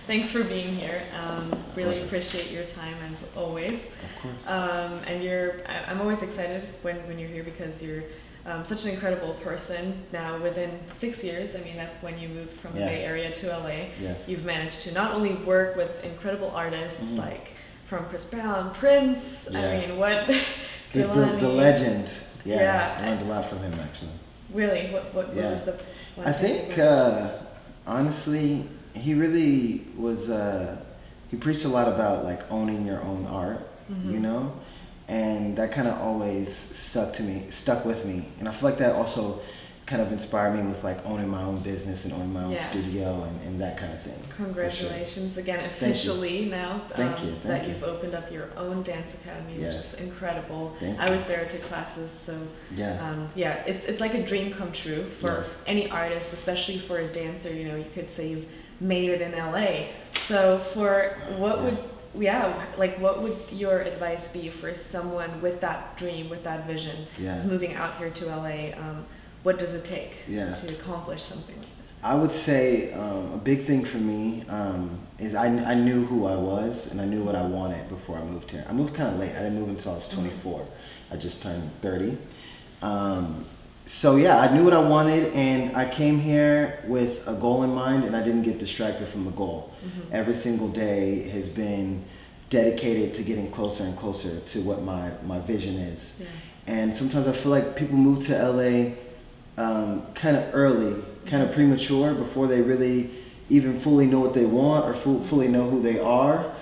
Thanks for being here. Really appreciate your time as always. Of course. I'm always excited when you're here because you're such an incredible person. Now, within 6 years, I mean, that's when you moved from the Bay Area to LA. Yes. You've managed to not only work with incredible artists like from Chris Brown, Prince. Yeah. I mean, what? The legend. Yeah, I learned a lot from him actually. Really, what was the? I think honestly, he really was. He preached a lot about like owning your own art, you know, and that kind of always stuck with me, and I feel like that also kind of inspired me with like owning my own business and owning my own studio and that kind of thing. Congratulations again, officially now Thank you. You've opened up your own dance academy, which is incredible. Thank I you. was there to classes, so it's like a dream come true for any artist, especially for a dancer. You know, you could say you've made it in LA. So for what would your advice be for someone with that dream, with that vision, who's moving out here to LA? What does it take to accomplish something like that? I would say a big thing for me is I knew who I was and I knew what I wanted before I moved here. I moved kind of late. I didn't move until I was 24. I just turned 30. So yeah, I knew what I wanted and I came here with a goal in mind and I didn't get distracted from the goal. Every single day has been dedicated to getting closer and closer to what my vision is. And sometimes I feel like people move to LA kind of early, kind of premature before they really even fully know what they want or fully know who they are.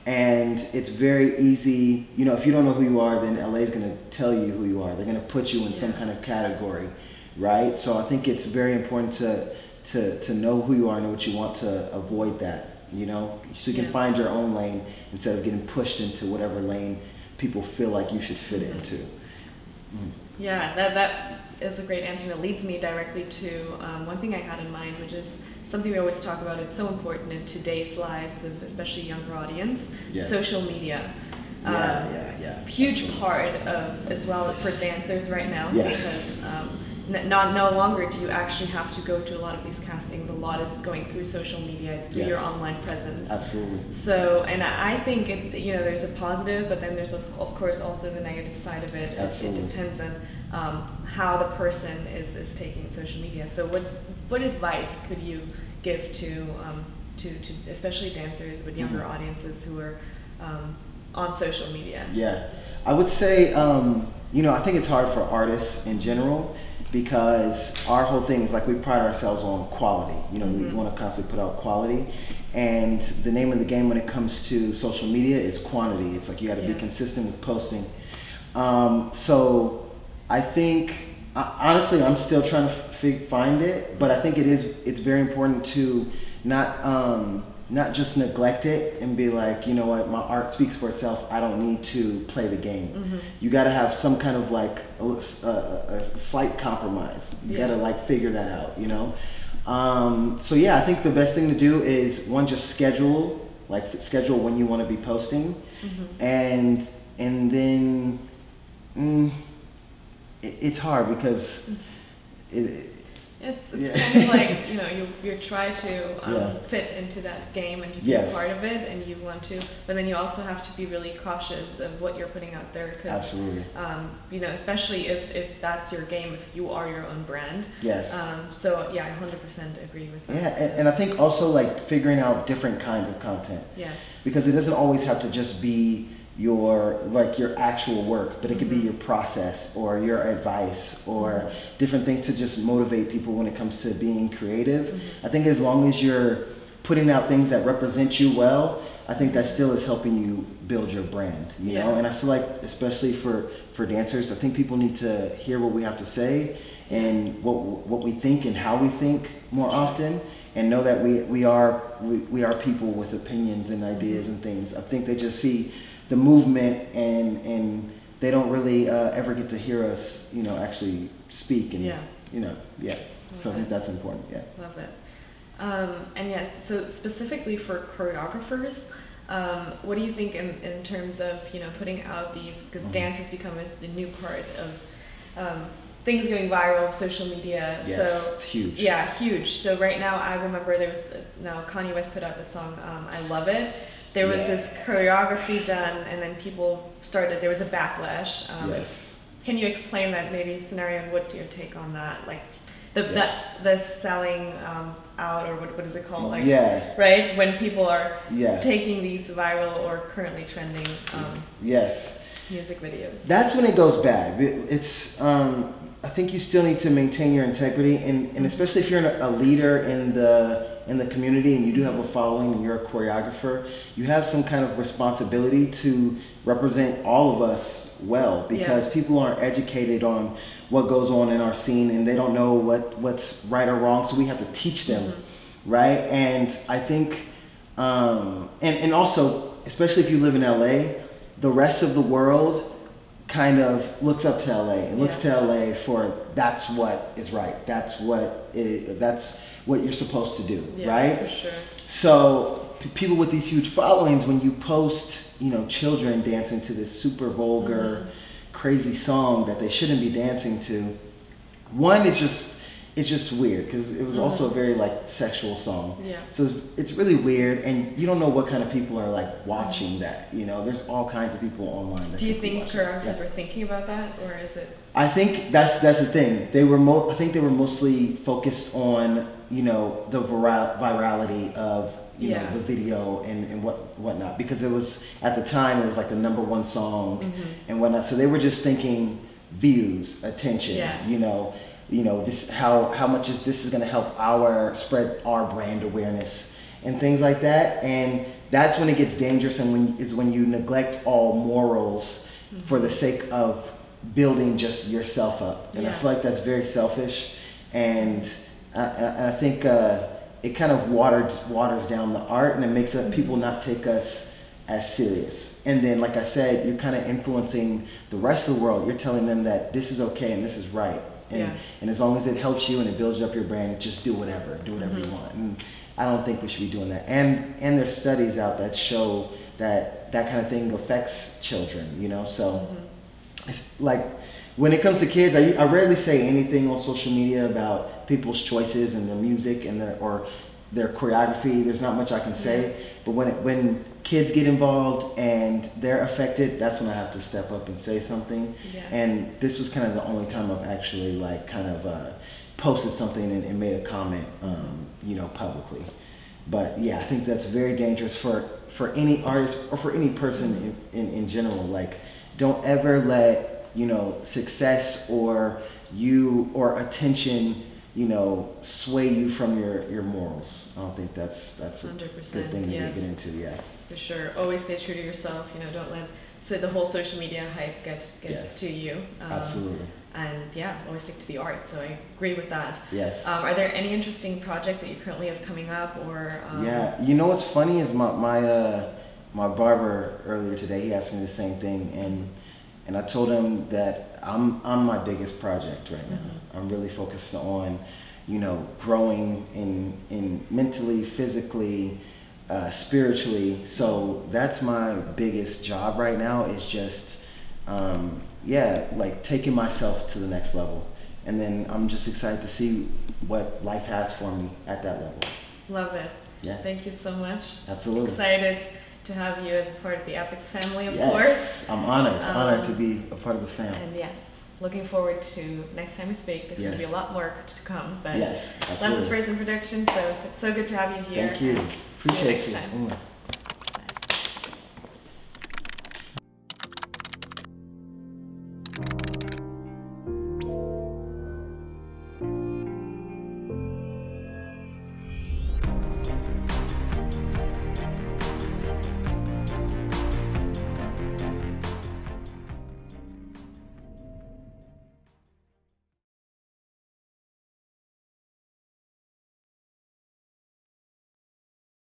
And it's very easy, you know, if you don't know who you are, then LA is going to tell you who you are. They're going to put you in some kind of category, right? So I think it's very important to know who you are, know what you want, to avoid that, you know, so you can find your own lane instead of getting pushed into whatever lane people feel like you should fit into. Yeah, that is a great answer. That leads me directly to one thing I had in mind, which is something we always talk about. It's so important in today's lives of especially younger audience, social media. Huge part of, as well for dancers right now, because no longer do you actually have to go to a lot of these castings. A lot is going through social media, it's through your online presence. Absolutely. So, and I think there's a positive, but then there's of course also the negative side of it. Absolutely. It depends on how the person is taking social media. So, what advice could you give to especially dancers with younger audiences who are on social media? Yeah, I would say I think it's hard for artists in general, because our whole thing is like we pride ourselves on quality. You know, we want to constantly put out quality, and the name of the game when it comes to social media is quantity. It's like you got to be consistent with posting. So I think honestly, I'm still trying to find it, but I think it's very important to not just neglect it and be like, you know what, my art speaks for itself, I don't need to play the game. You got to have some kind of like a slight compromise. You got to like figure that out, you know. So yeah, I think the best thing to do is just schedule when you want to be posting, and then it's hard because it's kind of like, you know, you try to fit into that game and to be a part of it, and you want to, but then you also have to be really cautious of what you're putting out there. Absolutely. You know, especially if that's your game, if you are your own brand. Yes. So yeah, I 100% agree with that. Yeah, and I think also like figuring out different kinds of content. Yes. Because it doesn't always have to just be your actual work, but it could be your process or your advice or different things to just motivate people when it comes to being creative. I think as long as you're putting out things that represent you well, I think that still is helping you build your brand, you know. And I feel like especially for dancers, I think people need to hear what we have to say and what we think and how we think more often, and know that we are people with opinions and ideas and things. I think they just see the movement and they don't really ever get to hear us, you know, actually speak and you know, so I think that's important. Love it. And yes, so specifically for choreographers, what do you think in terms of, you know, putting out these, because dance has become the new part of things going viral, social media. Yes, So it's huge. yeah, huge. So right now, I remember there was now Kanye West put out the song "I Love It." There was this choreography done, and then people started. There was a backlash. Yes. Can you explain that maybe scenario, and what's your take on that? Like the selling out, or what is it called? Like, right, when people are taking these viral or currently trending music videos. That's when it goes bad. It's I think you still need to maintain your integrity, and especially if you're a leader in the community and you do have a following and you're a choreographer, you have some kind of responsibility to represent all of us well, because people aren't educated on what goes on in our scene, and they don't know what's right or wrong, so we have to teach them, right? And I think and also, especially if you live in LA, the rest of the world kind of looks up to LA and looks to LA for that's what is right, that's what you're supposed to do, right? For sure. So people with these huge followings, when you post, children dancing to this super vulgar, crazy song that they shouldn't be dancing to, one is it's just weird, because it was also a very sexual song. So it's really weird, and you don't know what kind of people are watching that. There's all kinds of people online. That Do you think choreographers were thinking about that, or is it? I think that's the thing. I think they were mostly focused on the virality of the video and whatnot, because it was, at the time, it was the #1 song and whatnot. So they were just thinking views, attention. This how much this is going to help spread our brand awareness and things like that. And that's when it gets dangerous, and when you neglect all morals for the sake of building just yourself up. And I feel like that's very selfish, and I think it kind of waters down the art, and it makes people not take us as serious. And then, like I said, you're kind of influencing the rest of the world. You're telling them that this is okay and this is right. And as long as it helps you and it builds up your brand, just do whatever you want. And I don't think we should be doing that. And there's studies out that show that kind of thing affects children, So it's when it comes to kids, I rarely say anything on social media about people's choices and their music and their choreography. There's not much I can say. But when kids get involved and they're affected, that's when I have to step up and say something. And this was kind of the only time I've actually posted something and made a comment, publicly. But yeah, I think that's very dangerous for any artist or for any person in general. Don't ever let success or attention sway you from your morals. I don't think that's a 100%, good thing to get into. For sure. Always stay true to yourself. Don't let the whole social media hype get to you. Absolutely. And always stick to the art. So I agree with that. Yes. Are there any interesting projects that you currently have coming up, or? What's funny is my barber earlier today, he asked me the same thing, and I told him that I'm my biggest project right now. I'm really focused on, growing in mentally, physically, spiritually. So that's my biggest job right now, is just, taking myself to the next level. And then I'm just excited to see what life has for me at that level. Love it. Yeah. Thank you so much. Absolutely. Excited to have you as a part of the Epix family, of course. I'm honored to be a part of the family. And looking forward to next time we speak. There's going to be a lot more to come. But absolutely. Love this first introduction, so it's so good to have you here. Thank you. Appreciate see you next time.